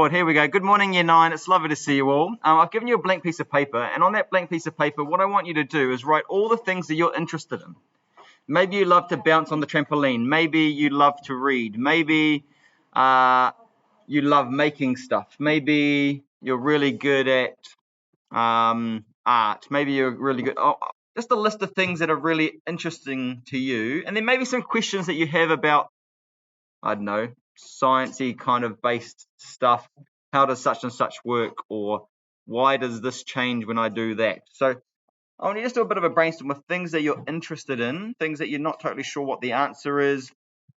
Right, here we go. Good morning, Year 9. It's lovely to see you all. I've given you a blank piece of paper, and on that blank piece of paper, what I want you to do is write all the things that you're interested in. Maybe you love to bounce on the trampoline. Maybe you love to read. Maybe you love making stuff. Maybe you're really good at art. Maybe you're really good. Just a list of things that are really interesting to you, and then maybe some questions that you have about, I don't know, sciencey kind of based stuff. How does such and such work, or why does this change when I do that? So I want you to just do a bit of a brainstorm of things that you're interested in, things that you're not totally sure what the answer is,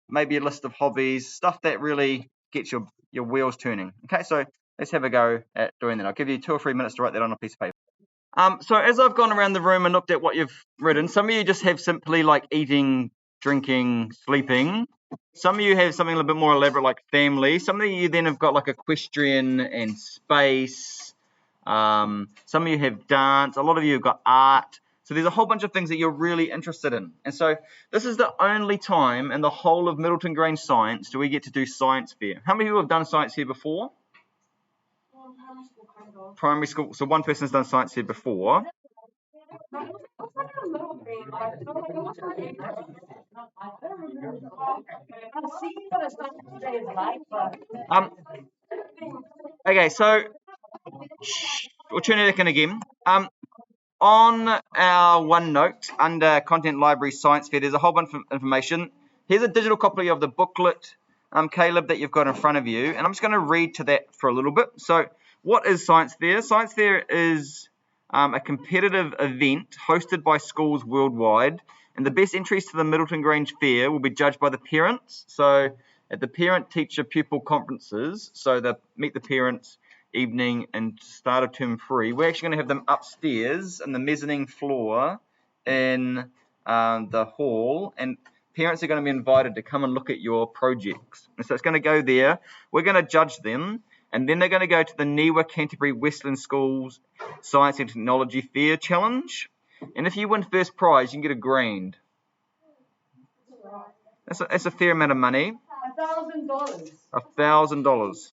maybe a list of hobbies, stuff that really gets your wheels turning. Okay, so let's have a go at doing that. I'll give you 2 or 3 minutes to write that on a piece of paper. So as I've gone around the room and looked at what you've written, some of you just have simply like eating, drinking, sleeping. Some of you have something a little bit more elaborate like family. Some of you then have got like equestrian and space. Some of you have dance. A lot of you have got art. So there's a whole bunch of things that you're really interested in. And so this is the only time in the whole of Middleton Grange Science do we get to do science fair. How many of you have done science here before? Primary school. So one person's done science here before. Okay, so we'll turn it in again. On our OneNote under Content Library Science Fair, there's a whole bunch of information. Here's a digital copy of the booklet, Caleb, that you've got in front of you, and I'm just going to read to that for a little bit. So, what is Science Fair? Science Fair is a competitive event hosted by schools worldwide, and the best entries to the Middleton Grange Fair will be judged by the parents. So, at the parent-teacher-pupil conferences, so the meet the parents evening and start of term 3, we're actually going to have them upstairs in the mezzanine floor in the hall, and parents are going to be invited to come and look at your projects. And so it's going to go there. We're going to judge them, and then they're going to go to the Niwa Canterbury Westland Schools Science and Technology Fair Challenge. And if you win first prize, you can get $1,000. That's a fair amount of money. $1,000. $1,000.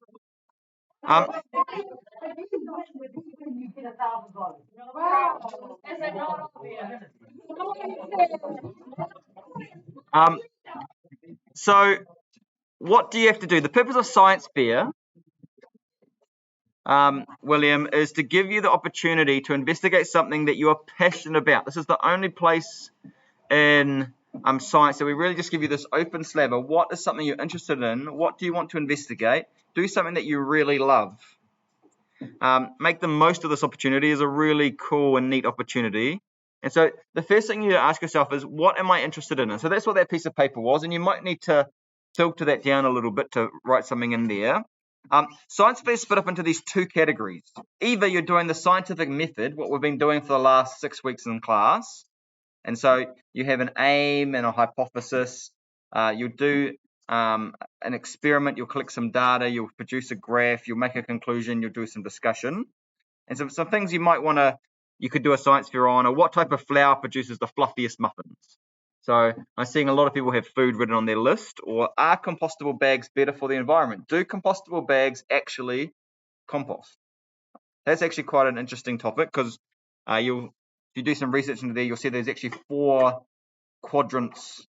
So what do you have to do? The purpose of Science Fair, William, is to give you the opportunity to investigate something that you are passionate about. This is the only place in science that we really just give you this open slab of what is something you're interested in, what do you want to investigate, do something that you really love. Make the most of this opportunity. Is a really cool and neat opportunity. And so the first thing you need to ask yourself is, what am I interested in? And so that's what that piece of paper was, and you might need to filter that down a little bit to write something in there. Science fair is split up into these 2 categories. Either you're doing the scientific method, what we've been doing for the last 6 weeks in class, and so you have an aim and a hypothesis. You'll do an experiment, you'll collect some data, you'll produce a graph, you'll make a conclusion, you'll do some discussion. And so some things you might want to, you could do a science fair on, or what type of flour produces the fluffiest muffins. So I'm seeing a lot of people have food written on their list, or are compostable bags better for the environment? Do compostable bags actually compost? That's actually quite an interesting topic, because if you do some research into there, you'll see there's actually 4 quadrants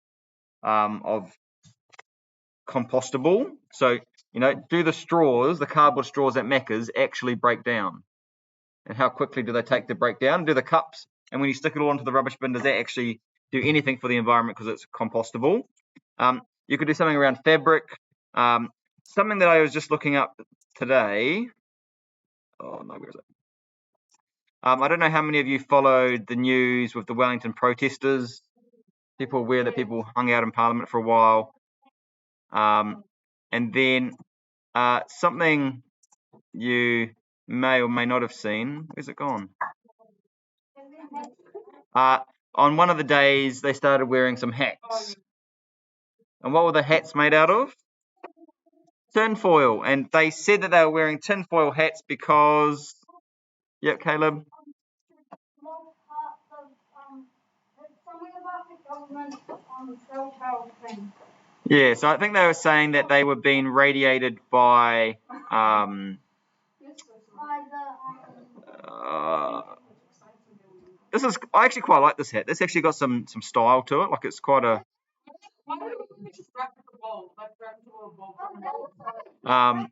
of compostable. So, do the straws, the cardboard straws at Macca's actually break down? And how quickly do they take to break down? Do the cups, and when you stick it all into the rubbish bin, does that actually do anything for the environment because it's compostable? You could do something around fabric. Something that I was just looking up today. Oh, no, where is it? I don't know how many of you followed the news with the Wellington protesters. People are aware that people hung out in Parliament for a while. And then something you may or may not have seen. Where's it gone? On one of the days, they started wearing some hats. And what were the hats made out of? Tinfoil. And they said that they were wearing tinfoil hats because... Yep, Caleb? Something about the government on the self-help thing. Yeah, so I think they were saying that they were being radiated by this is, I actually quite like this hat. This actually got some style to it. Like it's quite a um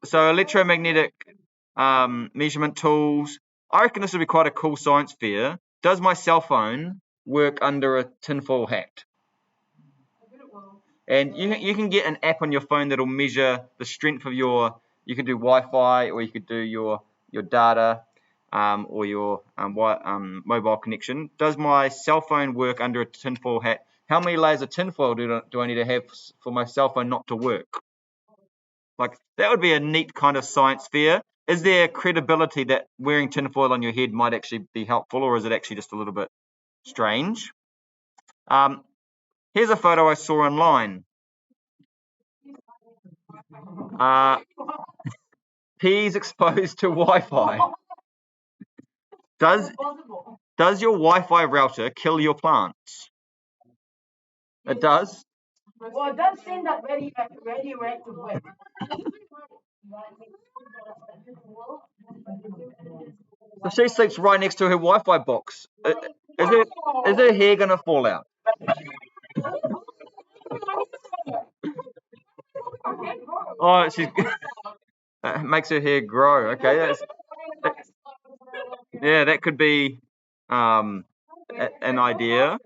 so electromagnetic measurement tools. I reckon this would be quite a cool science fair. Does my cell phone work under a tinfoil hat? And you can get an app on your phone that'll measure the strength of your. You could do Wi-Fi, or you could do your data, or your mobile connection. Does my cell phone work under a tinfoil hat? How many layers of tinfoil do I need to have for my cell phone not to work? Like that would be a neat kind of science fair. Is there credibility that wearing tinfoil on your head might actually be helpful, or is it actually just a little bit strange? Um, Here's a photo I saw online. Uh, Peas exposed to Wi-Fi. Does your Wi-Fi router kill your plants? It does. Well, it does send that radioactive wave. So she sleeps right next to her Wi-Fi box. Is her hair gonna fall out? Oh, she's makes her hair grow. Okay, yeah, that could be an idea.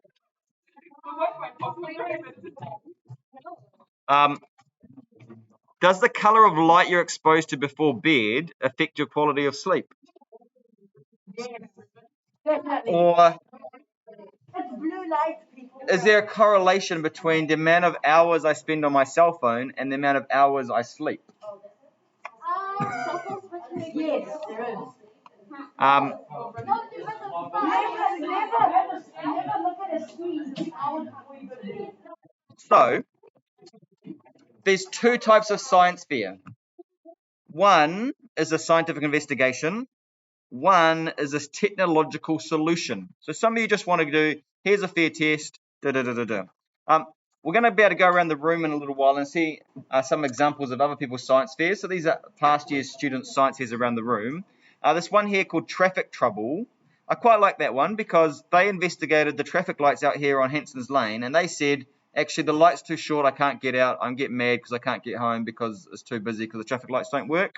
Um, does the color of light you're exposed to before bed affect your quality of sleep? Definitely. Or It's blue light, people. is there a correlation between the amount of hours I spend on my cell phone and the amount of hours I sleep? Yes, there is. Um, Never look at a screen hours before you go to bed. so there's two types of science fair. One is a scientific investigation. One is this technological solution. So some of you just want to do, here's a fair test, da da da da da. We're going to be able to go around the room in a little while and see some examples of other people's science fairs. So these are past year's students' science fairs around the room. This one here called Traffic Trouble. I quite like that one because they investigated the traffic lights out here on Hanson's Lane, and they said, actually, the light's too short, I can't get out. I'm getting mad because I can't get home because it's too busy because the traffic lights don't work.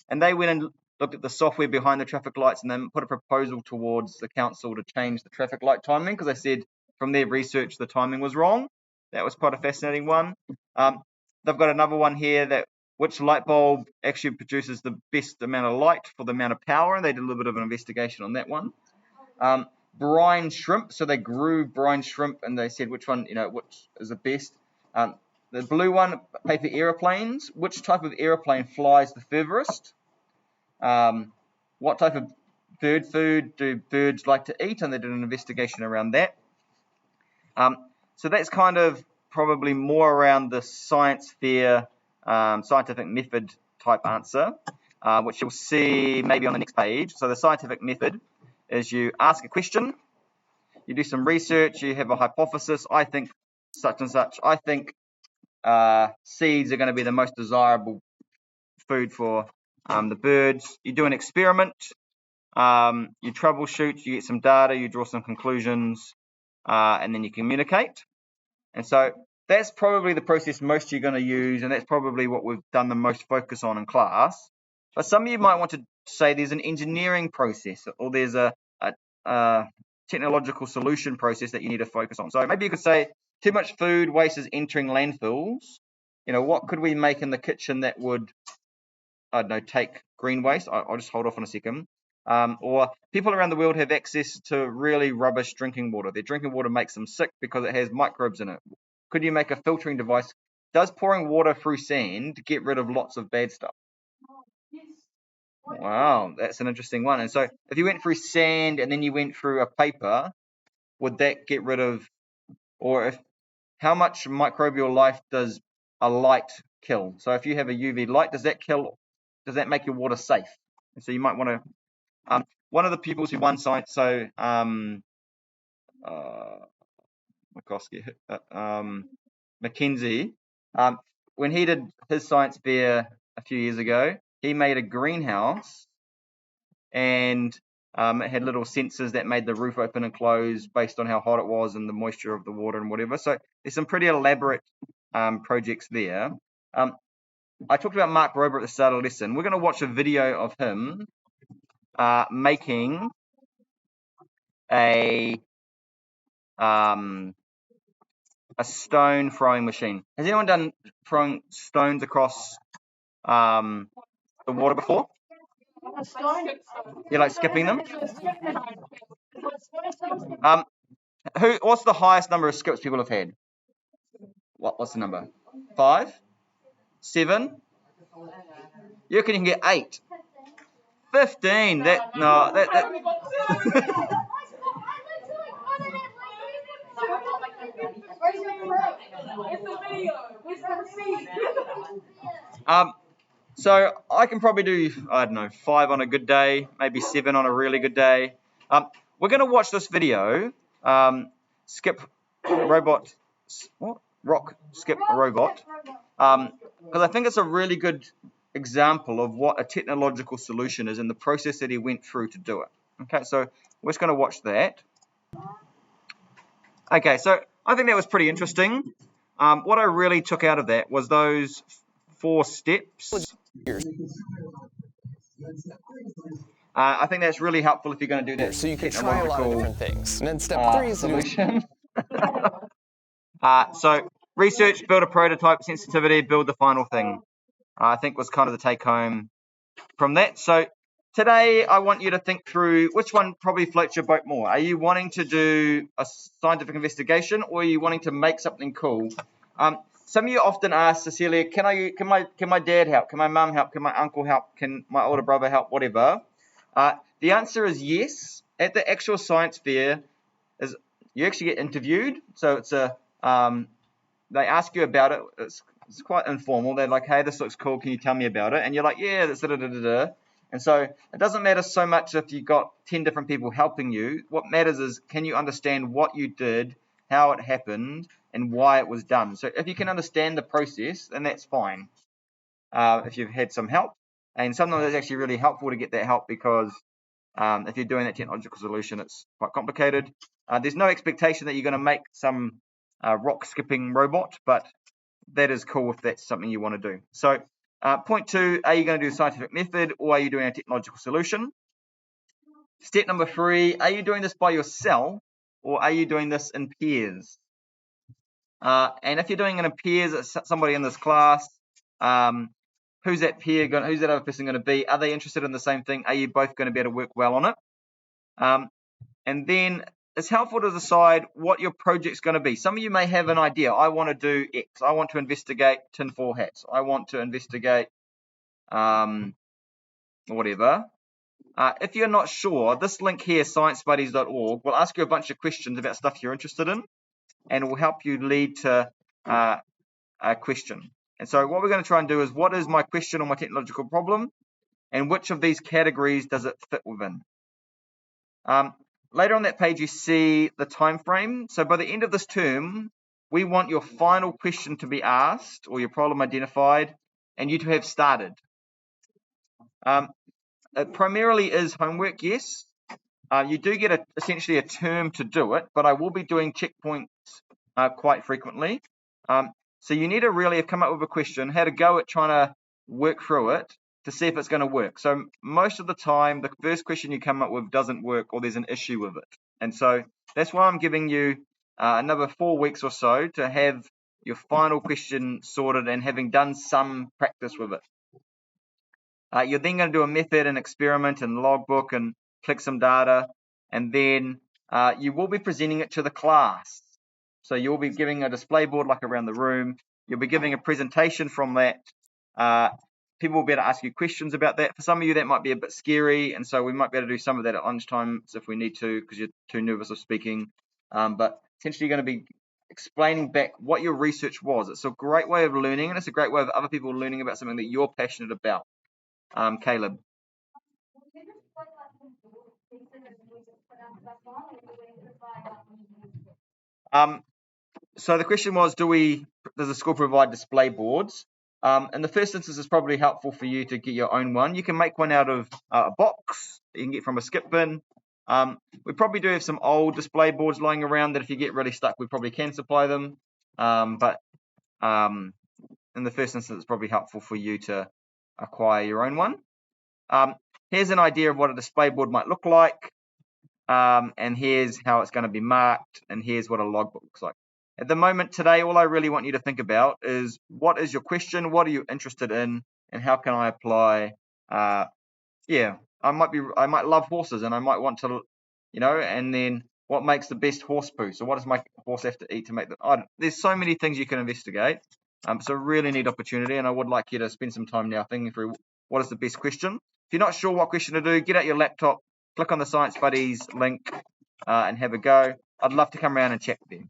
And they went and looked at the software behind the traffic lights and then put a proposal towards the council to change the traffic light timing because they said from their research the timing was wrong. That was quite a fascinating one. They've got another one here that which light bulb actually produces the best amount of light for the amount of power, and they did a little bit of an investigation on that one. Brine shrimp, so they grew brine shrimp and they said which one, which is the best. The blue one, paper aeroplanes. Which type of aeroplane flies the furthest? What type of bird food do birds like to eat? And they did an investigation around that. So that's kind of probably more around the science fair, scientific method type answer, which you'll see maybe on the next page. So the scientific method is you ask a question, you do some research, you have a hypothesis. I think such and such. I think seeds are going to be the most desirable food for the birds. You do an experiment, you troubleshoot, you get some data, you draw some conclusions, and then you communicate. And so that's probably the process most you're going to use, and that's probably what we've done the most focus on in class. But some of you might want to say there's an engineering process, or there's a technological solution process that you need to focus on. So maybe you could say too much food waste is entering landfills. What could we make in the kitchen that would, I don't know, take green waste? I'll just hold off on a second. Or people around the world have access to really rubbish drinking water. Their drinking water makes them sick because it has microbes in it. Could you make a filtering device? Does pouring water through sand get rid of lots of bad stuff? Wow, that's an interesting one. And so if you went through sand and then you went through a paper, would that get rid of, how much microbial life does a light kill? So if you have a UV light, does that make your water safe? And so you might want to, one of the pupils who won science, so Mackenzie, when he did his science fair a few years ago, he made a greenhouse, and it had little sensors that made the roof open and close based on how hot it was and the moisture of the water and whatever. So there's some pretty elaborate projects there. I talked about Mark Rober at the start of the lesson. We're going to watch a video of him making a stone throwing machine. Has anyone done throwing stones across the water before? You like skipping them? What's the highest number of skips people have had? What's the number? 5? 7? You reckon you can get 8? 15. So I can probably do, I don't know, 5 on a good day, maybe 7 on a really good day. We're going to watch this video, skip robot, what? Rock skip robot, because I think it's a really good example of what a technological solution is and the process that he went through to do it. Okay, so we're just going to watch that. Okay, so I think that was pretty interesting. What I really took out of that was those 4 steps. I think that's really helpful if you're going to do that. So you can try a lot of different things. And then step 3 is solution. So research, build a prototype, sensitivity, build the final thing. I think was kind of the take home from that. So today I want you to think through which one probably floats your boat more. Are you wanting to do a scientific investigation, or are you wanting to make something cool? Some of you often ask, Cecilia, can my dad help? Can my mum help? Can my uncle help? Can my older brother help? Whatever. The answer is yes. At the actual science fair, you actually get interviewed. So it's they ask you about it. It's quite informal. They're like, hey, this looks cool. Can you tell me about it? And you're like, yeah, that's da-da-da-da-da. And so it doesn't matter so much if you've got 10 different people helping you. What matters is, can you understand what you did, how it happened, and why it was done? So if you can understand the process, then that's fine. If you've had some help. And sometimes it's actually really helpful to get that help, because if you're doing that technological solution, it's quite complicated. There's no expectation that you're going to make some rock skipping robot, but that is cool if that's something you want to do. So point 2, are you going to do a scientific method, or are you doing a technological solution? Step number 3, are you doing this by yourself, or are you doing this in pairs? And if you're doing it in pairs, somebody in this class, who's that peer going? Who's that other person going to be? Are they interested in the same thing? Are you both going to be able to work well on it? And then it's helpful to decide what your project's going to be. Some of you may have an idea. I want to do X. I want to investigate tinfoil hats. I want to investigate whatever. If you're not sure, this link here, sciencebuddies.org, will ask you a bunch of questions about stuff you're interested in, and it will help you lead to a question. And so what we're going to try and do is, what is my question or my technological problem, and which of these categories does it fit within? Later on that page, you see the time frame. So by the end of this term, we want your final question to be asked, or your problem identified, and you to have started. It primarily is homework, yes. You do get essentially a term to do it, but I will be doing checkpoints quite frequently. So you need to really have come up with a question, how to go at trying to work through it to see if it's going to work. So most of the time, the first question you come up with doesn't work, or there's an issue with it. And so that's why I'm giving you another 4 weeks or so to have your final question sorted and having done some practice with it. You're then going to do a method and experiment and logbook and click some data, and then you will be presenting it to the class. So you'll be giving a display board like around the room. You'll be giving a presentation from that. People will be able to ask you questions about that. For some of you, that might be a bit scary, and so we might be able to do some of that at lunchtime if we need to, because you're too nervous of speaking. But essentially, you're going to be explaining back what your research was. It's a great way of learning, and it's a great way of other people learning about something that you're passionate about. Caleb. So the question was, does the school provide display boards? In the first instance, it's probably helpful for you to get your own one. You can make one out of a box that you can get from a skip bin. We probably do have some old display boards lying around that if you get really stuck, we probably can supply them. But in the first instance, it's probably helpful for you to acquire your own one. Here's an idea of what a display board might look like. And here's how it's going to be marked, and here's what a logbook looks like. At the moment today, all I really want you to think about is, what is your question, what are you interested in, and how can I apply? Yeah, I might love horses, and I might want to, and then what makes the best horse poo? So what does my horse have to eat to make that? There's so many things you can investigate. So really neat opportunity, and I would like you to spend some time now thinking through what is the best question. If you're not sure what question to do, get out your laptop, click on the Science Buddies link, and have a go. I'd love to come around and chat with you.